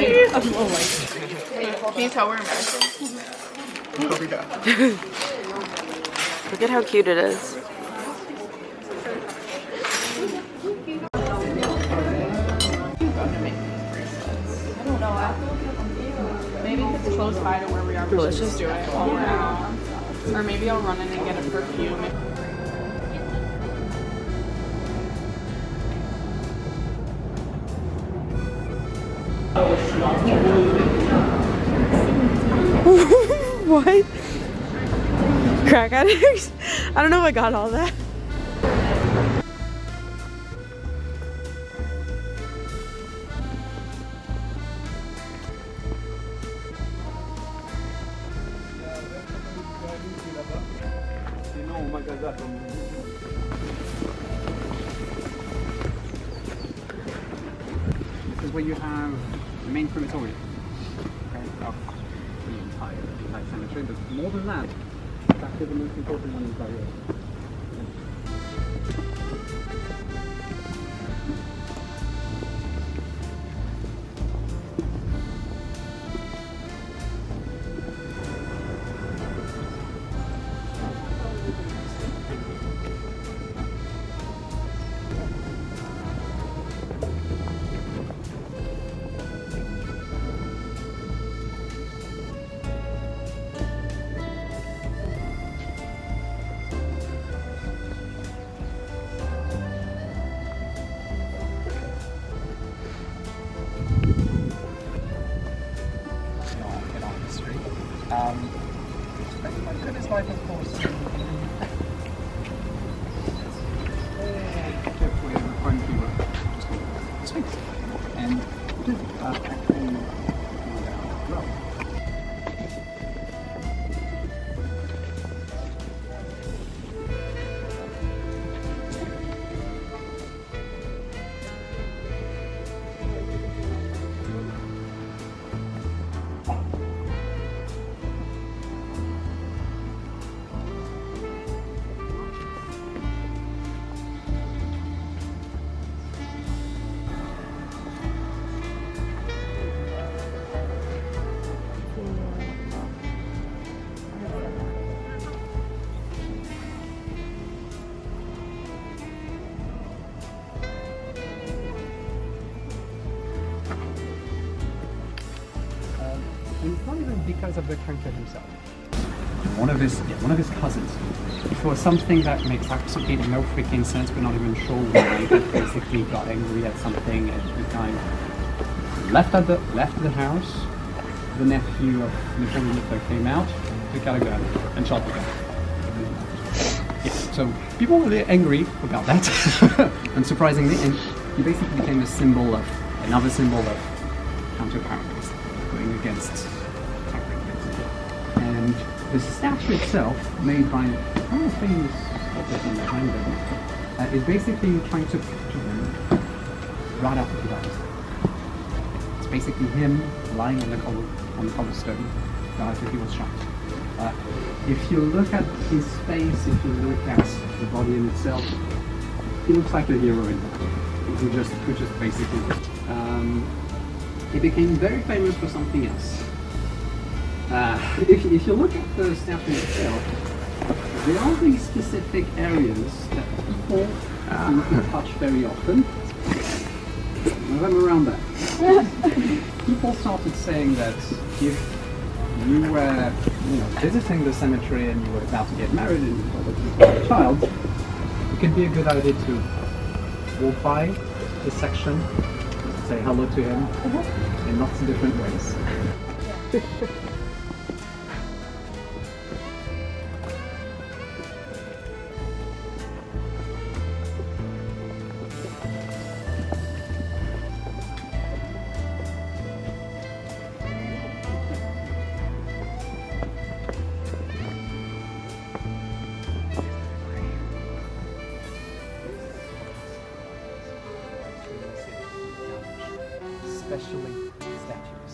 like, I'm all like, can you tell we're American? look at how cute it is. Maybe if it's close by to where we are, we should just do it while we're out. Or maybe I'll run in and get a perfume. What? Crack addicts? I don't know if I got all that. This is where you have the main crematorium, okay, of the entire cemetery, but more than that, it's actually the most important one in Paris. My goodness, life, of course. Carefully in front of you, just Sphinx. And actually, well. And not even because of the character himself. One of his cousins. For something that makes absolutely no freaking sense, we're not even sure why, but basically got angry at something and he kind of left the house. The nephew of the filmmaker came out, took out a gun, and shot the guy. Yeah, so people were really angry about that, unsurprisingly, and he basically became another symbol of counter-powers, going against everything, basically. And the statue itself, made by one of the famous person behind them, is basically trying to picture him right after he dies. It's basically him lying on the cobblestone right after he was shot. If you look at his face, if you look at the body in itself, he looks like a hero in that. Who just basically. He became very famous for something else. If you look at the statue itself, there are these specific areas that people don't touch very often. Move them around that. People started saying that if you were visiting the cemetery and you were about to get married and you were looking for a child, it could be a good idea to walk by this section, say hello to him in lots of different ways. Especially statues.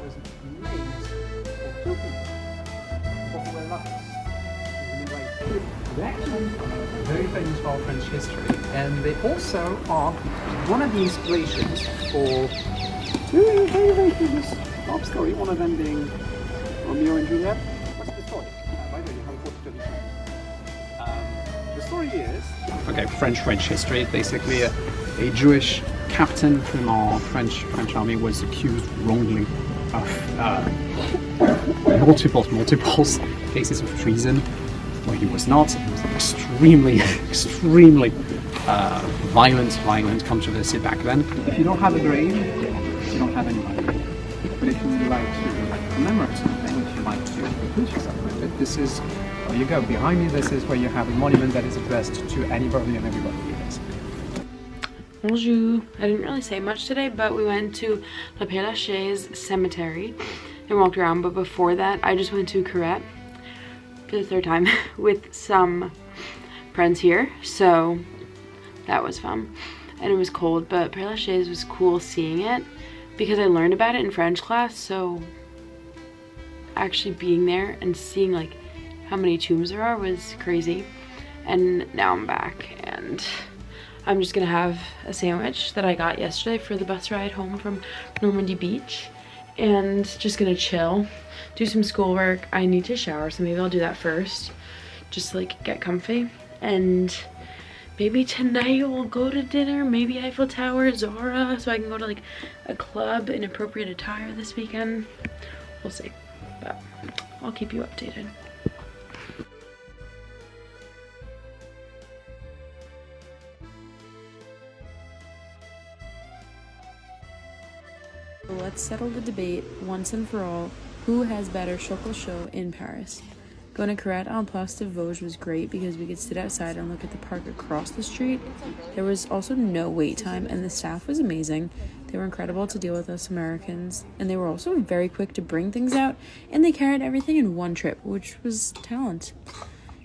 Was made for They're actually very famous for French history, and they also are one of the inspirations for two very, very famous love story, one of them being Romeo and Juliet. What's the story? By the way, you have a the story is... Okay, French history. Basically, a Jewish captain from our French army was accused wrongly of multiple cases of treason. Well, he was not. It was an extremely violent controversy back then. If you don't have a grave, you don't have anybody. But if you would like to commemorate something, if you like to include yourself with it, this is where you go. Behind me, this is where you have a monument that is addressed to anybody and everybody, basically. Bonjour. I didn't really say much today, but we went to the Père Lachaise cemetery and walked around. But before that, I just went to Carette for the third time with some friends here, so that was fun. And it was cold, but Père Lachaise was cool seeing it because I learned about it in French class, so actually being there and seeing like how many tombs there are was crazy. And now I'm back and I'm just gonna have a sandwich that I got yesterday for the bus ride home from Normandy Beach and just gonna chill, do some schoolwork. I need to shower, so maybe I'll do that first, just like get comfy. And maybe tonight we'll go to dinner, maybe Eiffel Tower, Zara, so I can go to like a club in appropriate attire this weekend. We'll see, but I'll keep you updated. Let's settle the debate once and for all. Who has better chocolat chaud in Paris? Going to Carette en Place de Vosges was great because we could sit outside and look at the park across the street. There was also no wait time and the staff was amazing. They were incredible to deal with us Americans, and they were also very quick to bring things out, and they carried everything in one trip, which was talent.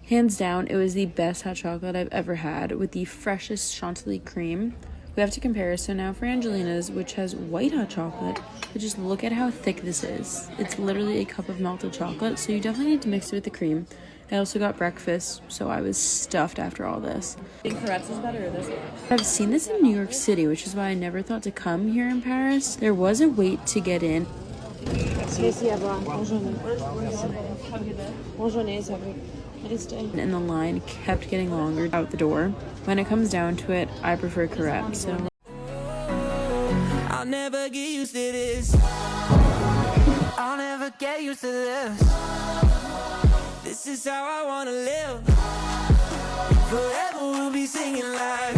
Hands down, it was the best hot chocolate I've ever had with the freshest chantilly cream. We have to compare, so now for Angelina's, which has white hot chocolate, but just look at how thick this is. It's literally a cup of melted chocolate, so you definitely need to mix it with the cream. I also got breakfast, so I was stuffed after all this. I think Carette's is better or this one? I've seen this in New York City, which is why I never thought to come here in Paris. There was a wait to get in. And the line kept getting longer out the door. When it comes down to it, I prefer Carette, so... I'll never get used to this. I'll never get used to this. This is how I wanna live. Forever we'll be singing like